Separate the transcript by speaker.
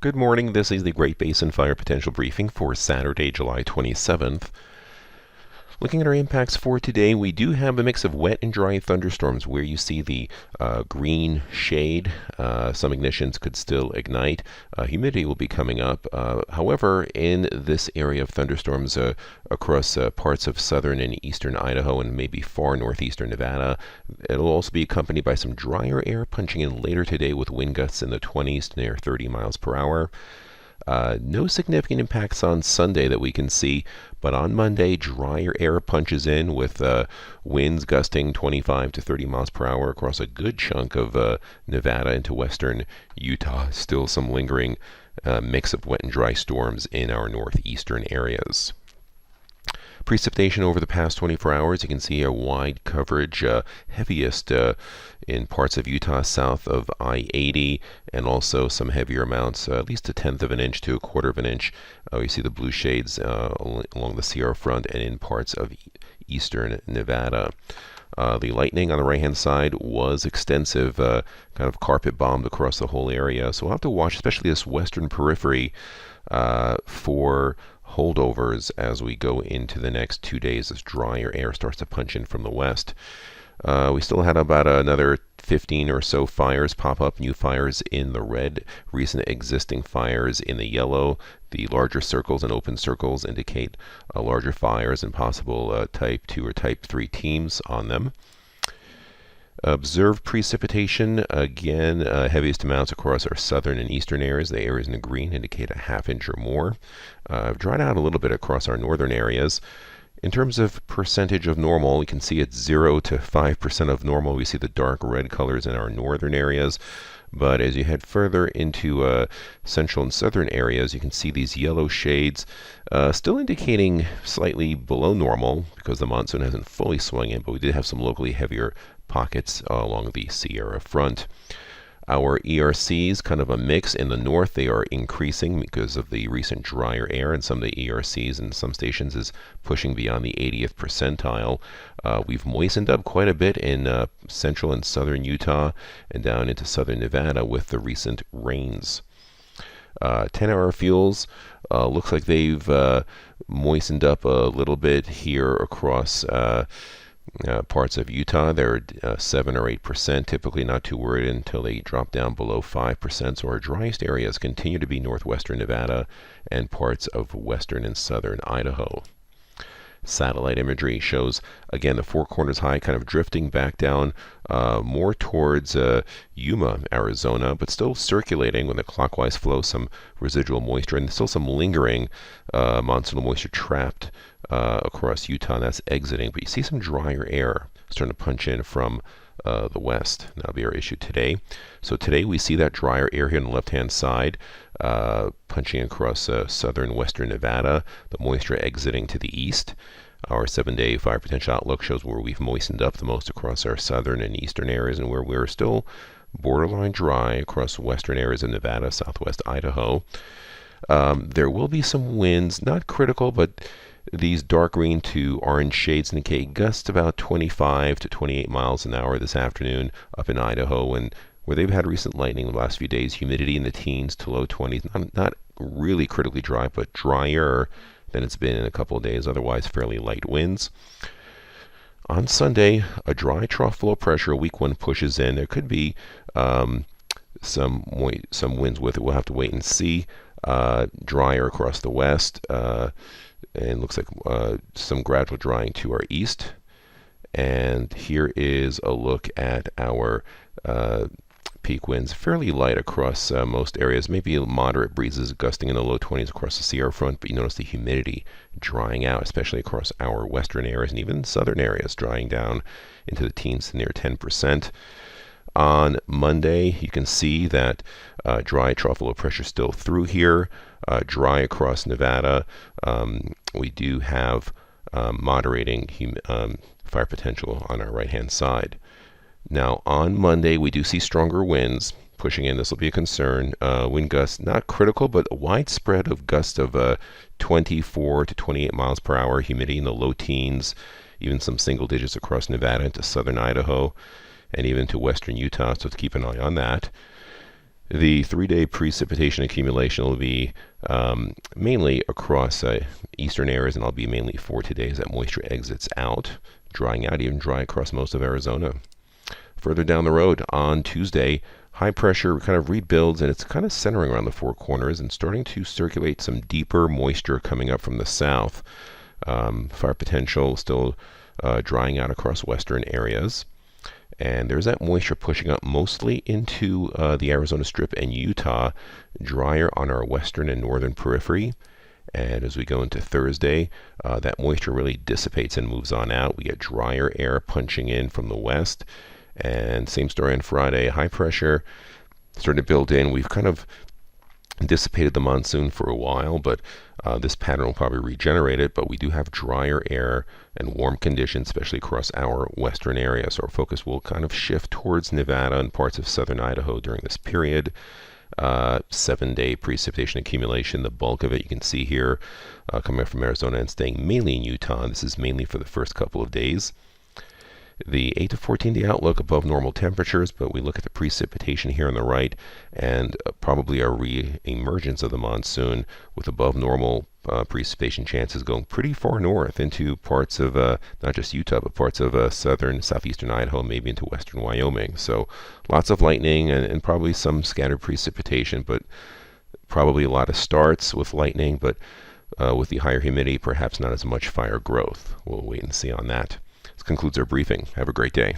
Speaker 1: Good morning. This is the Great Basin Fire Potential Briefing for Saturday, July 27th. Looking at our impacts for today, we do have a mix of wet and dry thunderstorms where you see the green shade. Some ignitions could still ignite. Humidity will be coming up. However, in this area of thunderstorms across parts of southern and eastern Idaho and maybe far northeastern Nevada, it'll also be accompanied by some drier air punching in later today with wind gusts in the 20s to near 30 miles per hour. No significant impacts on Sunday that we can see, but on Monday, drier air punches in with winds gusting 25 to 30 miles per hour across a good chunk of Nevada into western Utah. Still some lingering mix of wet and dry storms in our northeastern areas. Precipitation over the past 24 hours, you can see a wide coverage, heaviest in parts of Utah south of I-80, and also some heavier amounts, at least a tenth of an inch to a quarter of an inch. You see the blue shades along the Sierra front and in parts of eastern Nevada. The lightning on the right-hand side was extensive, kind of carpet bombed across the whole area. So we'll have to watch, especially this western periphery, for holdovers as we go into the next 2 days as drier air starts to punch in from the west. We still had about another 15 or so fires pop up, new fires in the red, recent existing fires in the yellow. The larger circles and open circles indicate larger fires and possible type 2 or type 3 teams on them. Observed precipitation, again, heaviest amounts across our southern and eastern areas. The areas in the green indicate a half inch or more. Dried out a little bit across our northern areas. In terms of percentage of normal, we can see it's 0 to 5% of normal. We see the dark red colors in our northern areas. But as you head further into central and southern areas, you can see these yellow shades still indicating slightly below normal because the monsoon hasn't fully swung in, but we did have some locally heavier pockets along the Sierra front. Our ERCs, kind of a mix. In the north, they are increasing because of the recent drier air, and some of the ERCs in some stations is pushing beyond the 80th percentile. We've moistened up quite a bit in central and southern Utah and down into southern Nevada with the recent rains. 10-hour fuels, looks like they've moistened up a little bit here across parts of Utah. They're 7 or 8%, typically not too worried until they drop down below 5%. So our driest areas continue to be northwestern Nevada and parts of western and southern Idaho. Satellite imagery shows, again, the Four Corners High kind of drifting back down more towards Yuma, Arizona, but still circulating with a clockwise flow, some residual moisture, and still some lingering monsoonal moisture trapped across Utah, and that's exiting. But you see some drier air starting to punch in from the west. That'll be our issue today. So today we see that drier air here on the left-hand side punching across southern western Nevada, the moisture exiting to the east. Our 7-day fire potential outlook shows where we've moistened up the most across our southern and eastern areas, and where we're still borderline dry across western areas of Nevada, southwest Idaho. There will be some winds, not critical, but these dark green to orange shades indicate gusts about 25 to 28 miles an hour this afternoon up in Idaho, and where they've had recent lightning the last few days, humidity in the teens to low 20s, not really critically dry, but drier than it's been in a couple of days, otherwise fairly light winds. On Sunday, a dry trough low pressure, a weak one pushes in. There could be some winds with it. We'll have to wait and see. Drier across the west, and looks like some gradual drying to our east. And here is a look at our peak winds, fairly light across most areas, maybe moderate breezes gusting in the low 20s across the Sierra front, but you notice the humidity drying out, especially across our western areas and even southern areas, drying down into the teens to near 10%. On Monday, you can see that dry trough low pressure still through here, dry across Nevada. We do have moderating fire potential on our right-hand side. Now, on Monday, we do see stronger winds pushing in. This will be a concern. Wind gusts, not critical, but a widespread of gusts of 24 to 28 miles per hour, humidity in the low teens, even some single digits across Nevada into southern Idaho, and even to western Utah, so to keep an eye on that. The 3-day precipitation accumulation will be mainly across eastern areas, and I'll be mainly for today as that moisture exits out, drying out, even dry across most of Arizona. Further down the road on Tuesday, high pressure kind of rebuilds, and it's kind of centering around the four corners and starting to circulate some deeper moisture coming up from the south. Fire potential still drying out across western areas. And there's that moisture pushing up mostly into the Arizona Strip and Utah, drier on our western and northern periphery. And as we go into Thursday, that moisture really dissipates and moves on out. We get drier air punching in from the west. And same story on Friday, high pressure starting to build in. We've kind of dissipated the monsoon for a while, but this pattern will probably regenerate it. But we do have drier air and warm conditions, especially across our western area. So our focus will kind of shift towards Nevada and parts of southern Idaho during this period. 7-day precipitation accumulation, the bulk of it you can see here coming up from Arizona and staying mainly in Utah. This is mainly for the first couple of days. The 8 to 14-day outlook above normal temperatures, but we look at the precipitation here on the right and probably a re-emergence of the monsoon with above normal precipitation chances going pretty far north into parts of not just Utah, but parts of southeastern Idaho, maybe into western Wyoming. So lots of lightning and probably some scattered precipitation, but probably a lot of starts with lightning, but with the higher humidity, perhaps not as much fire growth. We'll wait and see on that. This concludes our briefing. Have a great day.